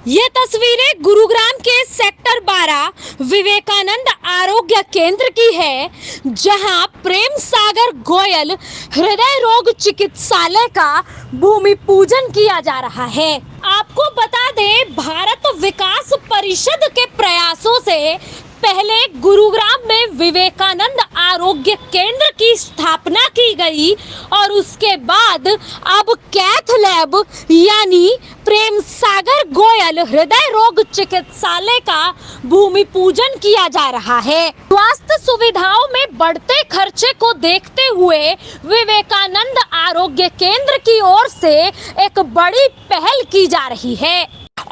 ये तस्वीरें गुरुग्राम के सेक्टर 12 विवेकानंद आरोग्य केंद्र की है, जहां प्रेम सागर गोयल हृदय रोग चिकित्सालय का भूमि पूजन किया जा रहा है। आपको बता दें, भारत विकास परिषद के प्रयासों से पहले गुरुग्राम में विवेकानंद आरोग्य केंद्र की स्थापना की गई और उसके बाद अब कैथ लैब यानी प्रेम सागर गोयल हृदय रोग चिकित्सालय का भूमि पूजन किया जा रहा है। स्वास्थ्य सुविधाओं में बढ़ते खर्चे को देखते हुए विवेकानंद आरोग्य केंद्र की ओर से एक बड़ी पहल की जा रही है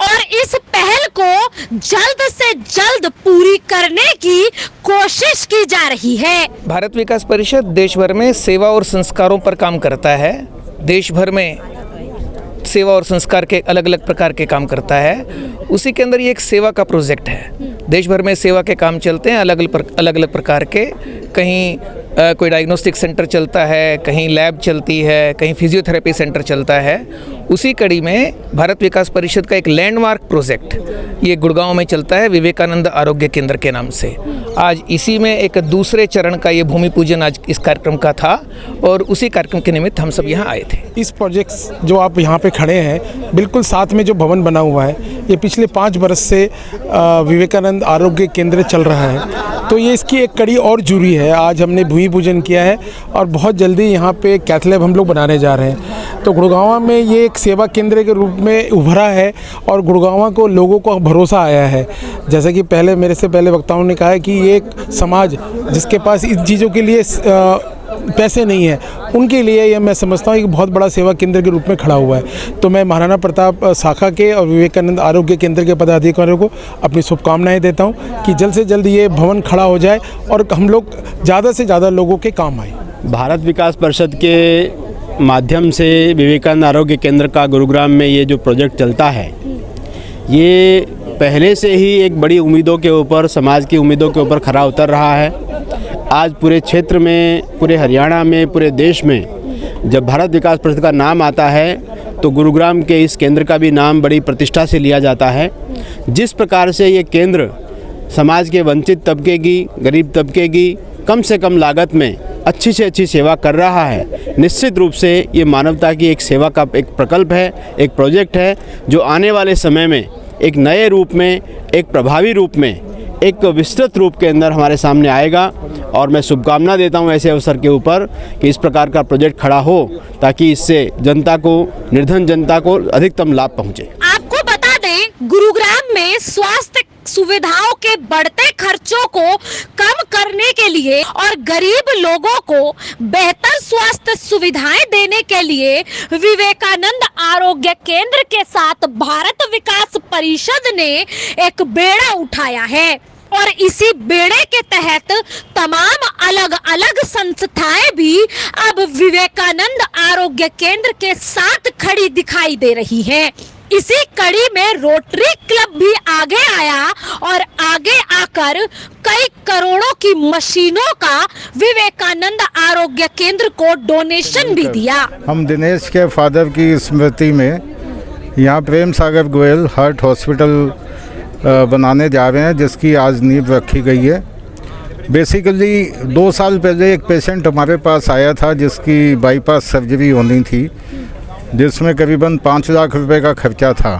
और इस पहल को जल्द से जल्द पूरी करने की कोशिश की जा रही है। भारत विकास परिषद देश भर में सेवा और संस्कारों पर काम करता है। देश भर में सेवा और संस्कार के अलग अलग प्रकार के काम करता है। उसी के अंदर ये एक सेवा का प्रोजेक्ट है। देश भर में सेवा के काम चलते हैं अलग अलग प्रकार के। कहीं कोई डायग्नोस्टिक सेंटर चलता है, कहीं लैब चलती है, कहीं फिजियोथेरेपी सेंटर चलता है। उसी कड़ी में भारत विकास परिषद का एक लैंडमार्क प्रोजेक्ट ये गुड़गांव में चलता है, विवेकानंद आरोग्य केंद्र के नाम से। आज इसी में एक दूसरे चरण का ये भूमि पूजन आज इस कार्यक्रम का था और उसी कार्यक्रम के निमित्त हम सब यहाँ आए थे। इस प्रोजेक्ट जो आप यहाँ पे खड़े हैं, बिल्कुल साथ में जो भवन बना हुआ है, ये पिछले 5 वर्ष से विवेकानंद आरोग्य केंद्र चल रहा है। तो ये इसकी एक कड़ी और जुड़ी है। आज हमने भूमि पूजन किया है और बहुत जल्दी यहाँ पे कैथ लैब हम लोग बनाने जा रहे हैं। तो गुड़गांव में ये एक सेवा केंद्र के रूप में उभरा है और गुड़गांव को लोगों को भरोसा आया है। जैसे कि मेरे से पहले वक्ताओं ने कहा है कि ये एक समाज जिसके पास इन चीज़ों के लिए पैसे नहीं है, उनके लिए ये मैं समझता हूँ एक बहुत बड़ा सेवा केंद्र के रूप में खड़ा हुआ है। तो मैं महाराणा प्रताप शाखा के और विवेकानंद आरोग्य केंद्र के पदाधिकारियों को अपनी शुभकामनाएं देता हूँ कि जल्द से जल्द ये भवन खड़ा हो जाए और हम लोग ज़्यादा से ज़्यादा लोगों के काम आए। भारत विकास परिषद के माध्यम से विवेकानंद आरोग्य केंद्र का गुरुग्राम में ये जो प्रोजेक्ट चलता है, ये पहले से ही एक बड़ी उम्मीदों के ऊपर, समाज की उम्मीदों के ऊपर खरा उतर रहा है। आज पूरे क्षेत्र में, पूरे हरियाणा में, पूरे देश में जब भारत विकास परिषद का नाम आता है तो गुरुग्राम के इस केंद्र का भी नाम बड़ी प्रतिष्ठा से लिया जाता है। जिस प्रकार से ये केंद्र समाज के वंचित तबके की, गरीब तबके की कम से कम लागत में अच्छी से अच्छी सेवा कर रहा है, निश्चित रूप से ये मानवता की एक सेवा का एक प्रकल्प है, एक प्रोजेक्ट है जो आने वाले समय में एक नए रूप में, एक प्रभावी रूप में, एक विस्तृत रूप के अंदर हमारे सामने आएगा। और मैं शुभकामना देता हूं ऐसे अवसर के ऊपर कि इस प्रकार का प्रोजेक्ट खड़ा हो ताकि इससे जनता को, निर्धन जनता को अधिकतम लाभ पहुंचे। आपको बता दें, गुरुग्राम में स्वास्थ्य सुविधाओं के बढ़ते खर्चों को कम करने के लिए और गरीब लोगों को बेहतर स्वास्थ्य सुविधाएं देने के लिए विवेकानंद आरोग्य केंद्र के साथ भारत विकास परिषद ने एक बेड़ा उठाया है और इसी बेड़े के तहत तमाम अलग अलग संस्थाएं भी अब विवेकानंद आरोग्य केंद्र के साथ खड़ी दिखाई दे रही हैं। इसी कड़ी में रोटरी क्लब भी आगे आया और आगे आकर कई करोड़ों की मशीनों का विवेकानंद आरोग्य केंद्र को डोनेशन भी दिया। हम दिनेश के फादर की स्मृति में यहाँ प्रेम सागर गोयल हार्ट हॉस्पिटल बनाने जा रहे हैं, जिसकी आज नींव रखी गई है। बेसिकली 2 साल पहले एक पेशेंट हमारे पास आया था जिसकी बाईपास सर्जरी होनी थी, जिसमें करीबन 5 लाख रुपए का खर्चा था।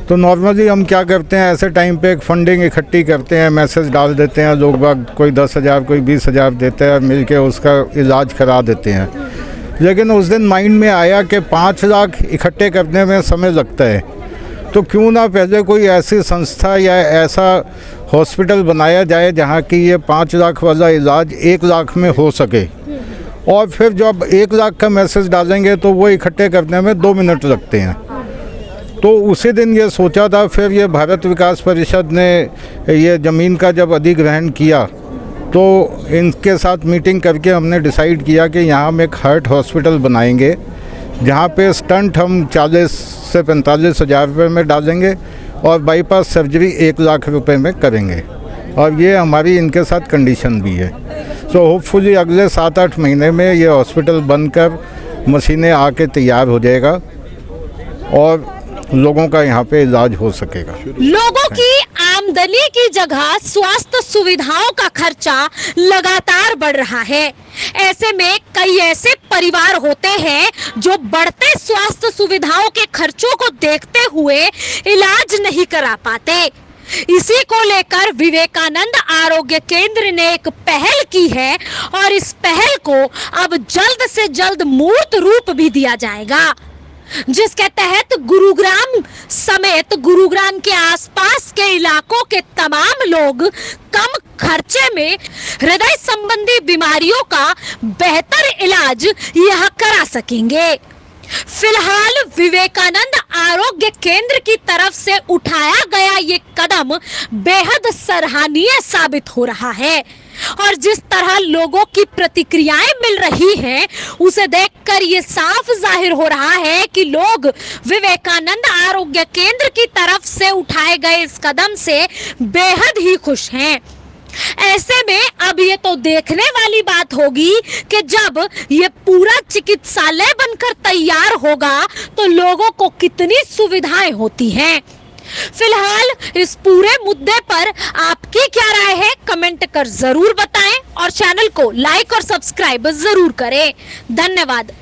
तो नॉर्मली हम क्या करते हैं, ऐसे टाइम पे एक फंडिंग इकट्ठी करते हैं, मैसेज डाल देते हैं, लोग बाग कोई 10,000 कोई 20,000 देते हैं, मिल के उसका इलाज करा देते हैं। लेकिन उस दिन माइंड में आया कि 5 लाख इकट्ठे करने में समय लगता है, तो क्यों ना पहले कोई ऐसी संस्था या ऐसा हॉस्पिटल बनाया जाए जहाँ की ये 5 लाख वाला इलाज 1 लाख में हो सके। और फिर जब 1 लाख का मैसेज डालेंगे तो वो इकट्ठे करने में 2 मिनट लगते हैं। तो उसी दिन ये सोचा था। फिर ये भारत विकास परिषद ने ये ज़मीन का जब अधिग्रहण किया तो इनके साथ मीटिंग करके हमने डिसाइड किया कि यहाँ हम एक हार्ट हॉस्पिटल बनाएंगे, जहाँ पे स्टंट हम 40 से 45 हज़ार रुपये में डालेंगे और बाईपास सर्जरी 1 लाख रुपए में करेंगे। और ये हमारी इनके साथ कंडीशन भी है। सो होपफुली अगले 7-8 महीने में ये हॉस्पिटल बनकर मशीनें आके तैयार हो जाएगा और लोगों का यहाँ पे इलाज हो सकेगा। लोगों की आमदनी की जगह स्वास्थ्य सुविधाओं का खर्चा लगातार बढ़ रहा है। ऐसे में कई ऐसे परिवार होते हैं जो बढ़ते स्वास्थ्य सुविधाओं के खर्चों को देखते हुए इलाज नहीं करा पाते। इसी को लेकर विवेकानंद आरोग्य केंद्र ने एक पहल की है और इस पहल को अब जल्द से जल्द मूर्त रूप भी दिया जाएगा, जिसके तहत गुरुग्राम समेत गुरुग्राम के आसपास के इलाकों के तमाम लोग कम खर्चे में हृदय संबंधी बीमारियों का बेहतर इलाज यहां करा सकेंगे। फिलहाल विवेकानंद आरोग्य केंद्र की तरफ से उठाया गया ये कदम बेहद सराहनीय साबित हो रहा है और जिस तरह लोगों की प्रतिक्रियाएं मिल रही हैं उसे देखकर ये साफ जाहिर हो रहा है कि लोग विवेकानंद आरोग्य केंद्र की तरफ से उठाए गए इस कदम से बेहद ही खुश हैं। ऐसे में अब ये तो देखने वाली बात होगी कि जब ये पूरा चिकित्सालय बनकर तैयार होगा तो लोगों को कितनी सुविधाएं होती हैं। फिलहाल इस पूरे मुद्दे पर आपकी क्या राय है कमेंट कर जरूर बताएं और चैनल को लाइक और सब्सक्राइब जरूर करें। धन्यवाद।